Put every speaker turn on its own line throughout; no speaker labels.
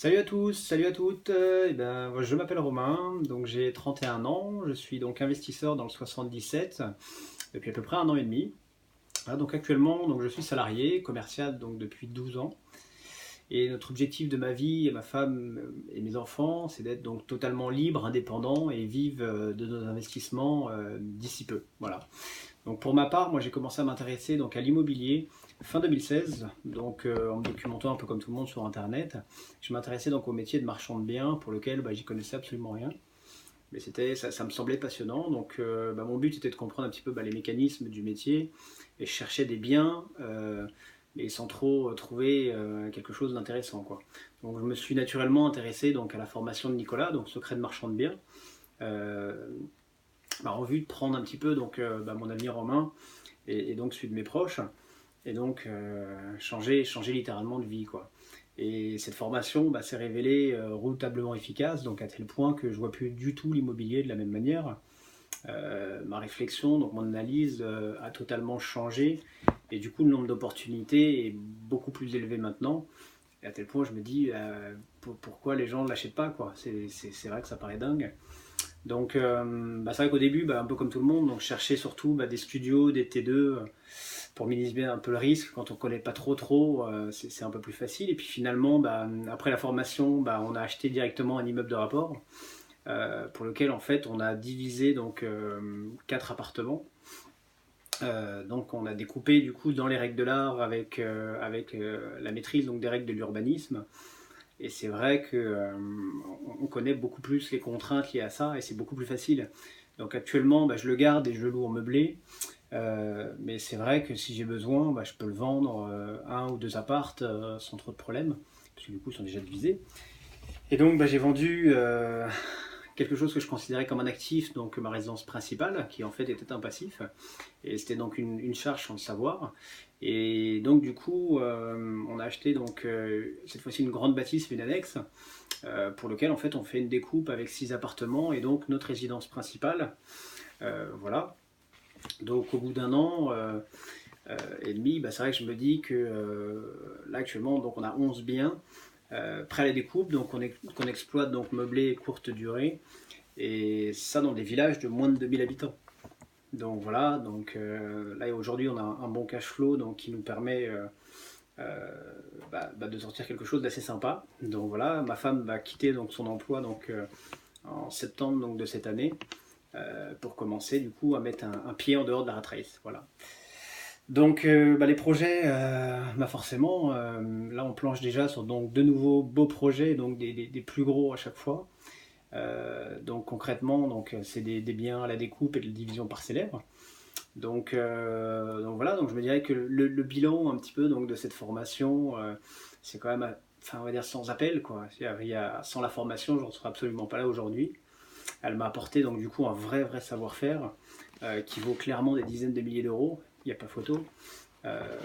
Salut à tous, salut à toutes. Moi, je m'appelle Romain, donc j'ai 31 ans, je suis donc investisseur dans le 77 depuis à peu près un an et demi. Voilà, donc actuellement, donc je suis salarié, commercial donc depuis 12 ans. Et notre objectif de ma vie, et ma femme et mes enfants, c'est d'être donc totalement libre, indépendant et vivre de nos investissements d'ici peu. Voilà. Donc pour ma part, moi j'ai commencé à m'intéresser donc à l'immobilier fin 2016, donc en me documentant un peu comme tout le monde sur internet. Je m'intéressais donc au métier de marchand de biens pour lequel j'y connaissais absolument rien. Mais ça me semblait passionnant, donc mon but était de comprendre un petit peu les mécanismes du métier, et je cherchais des biens, mais sans trop trouver quelque chose d'intéressant, quoi. Donc je me suis naturellement intéressé donc à la formation de Nicolas, donc secret de marchand de biens, euh, en vue de prendre un petit peu donc mon avenir en main et donc celui de mes proches, et donc changer littéralement de vie, quoi. Et cette formation s'est révélée redoutablement efficace, donc à tel point que je vois plus du tout l'immobilier de la même manière. Ma réflexion, donc mon analyse a totalement changé, et du coup le nombre d'opportunités est beaucoup plus élevé maintenant. Et à tel point je me dis pourquoi les gens ne l'achètent pas, quoi. C'est vrai que ça paraît dingue. Donc c'est vrai qu'au début, un peu comme tout le monde, donc je cherchais surtout des studios, des T2 pour minimiser un peu le risque. Quand on ne connaît pas trop, c'est un peu plus facile. Et puis finalement, après la formation, on a acheté directement un immeuble de rapport pour lequel en fait on a divisé donc 4 appartements. Donc on a découpé du coup dans les règles de l'art avec la maîtrise donc des règles de l'urbanisme. Et c'est vrai qu'on connaît beaucoup plus les contraintes liées à ça, et c'est beaucoup plus facile. Donc actuellement, je le garde et je le loue en meublé. Mais c'est vrai que si j'ai besoin, je peux le vendre un ou deux appartes sans trop de problèmes, parce que du coup ils sont déjà divisés. Et donc j'ai vendu quelque chose que je considérais comme un actif, donc ma résidence principale, qui en fait était un passif. Et c'était donc une charge sans le savoir. Et donc du coup, on a acheté donc cette fois-ci une grande bâtisse, une annexe, pour lequel en fait on fait une découpe avec 6 appartements et donc notre résidence principale. Voilà. Donc au bout d'un an et demi, c'est vrai que je me dis que là actuellement donc on a 11 biens prêts à la découpe, donc qu'on exploite donc meublé courte durée, et ça dans des villages de moins de 2000 habitants. Donc voilà, donc là aujourd'hui on a un bon cash flow donc qui nous permet de sortir quelque chose d'assez sympa. Donc voilà, ma femme va quitter donc son emploi donc en septembre donc de cette année pour commencer du coup à mettre un pied en dehors de la rat race. Voilà. Donc les projets, forcément, là on planche déjà sur donc de nouveaux beaux projets, donc des plus gros à chaque fois. Donc concrètement, donc c'est des biens à la découpe et de la division parcellaire. Donc voilà, donc je me dirais que le bilan un petit peu donc de cette formation, c'est quand même, enfin on va dire sans appel, quoi. Sans la formation, je ne serais absolument pas là aujourd'hui. Elle m'a apporté donc du coup un vrai savoir-faire qui vaut clairement des dizaines de milliers d'euros. Il n'y a pas photo.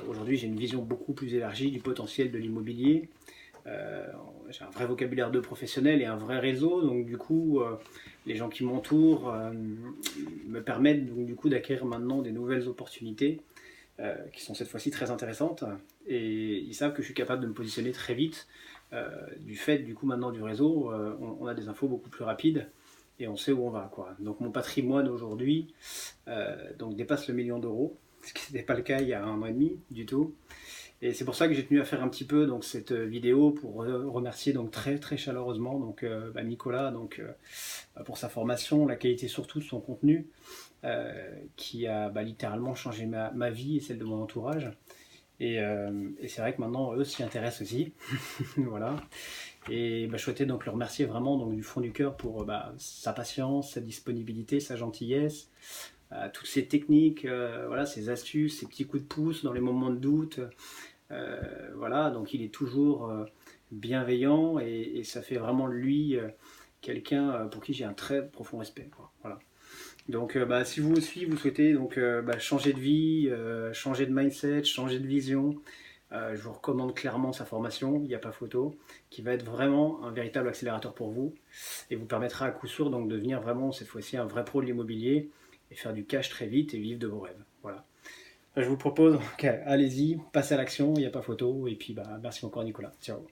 Aujourd'hui, j'ai une vision beaucoup plus élargie du potentiel de l'immobilier. Euh, j'ai un vrai vocabulaire de professionnel et un vrai réseau, donc du coup, les gens qui m'entourent me permettent donc du coup d'acquérir maintenant des nouvelles opportunités qui sont cette fois-ci très intéressantes, et ils savent que je suis capable de me positionner très vite du fait du coup maintenant du réseau. On a des infos beaucoup plus rapides et on sait où on va, quoi. Donc mon patrimoine aujourd'hui donc dépasse le million d'euros, ce qui n'était pas le cas il y a un an et demi du tout. Et c'est pour ça que j'ai tenu à faire un petit peu donc cette vidéo pour remercier donc très chaleureusement donc Nicolas donc pour sa formation, la qualité surtout de son contenu qui a littéralement changé ma vie et celle de mon entourage. Et c'est vrai que maintenant eux s'y intéressent aussi. Voilà. Et je souhaitais donc le remercier vraiment donc du fond du cœur pour sa patience, sa disponibilité, sa gentillesse, toutes ces techniques, voilà, ces astuces, ces petits coups de pouce dans les moments de doute. Voilà, donc il est toujours bienveillant, et ça fait vraiment de lui quelqu'un pour qui j'ai un très profond respect, quoi. Voilà. Donc si vous aussi vous souhaitez donc changer de vie, changer de mindset, changer de vision, je vous recommande clairement sa formation, il n'y a pas photo, qui va être vraiment un véritable accélérateur pour vous et vous permettra à coup sûr donc de devenir vraiment cette fois-ci un vrai pro de l'immobilier et faire du cash très vite et vivre de vos rêves. Voilà. Je vous propose, allez-y, passez à l'action, il n'y a pas photo, et puis merci encore Nicolas. Ciao.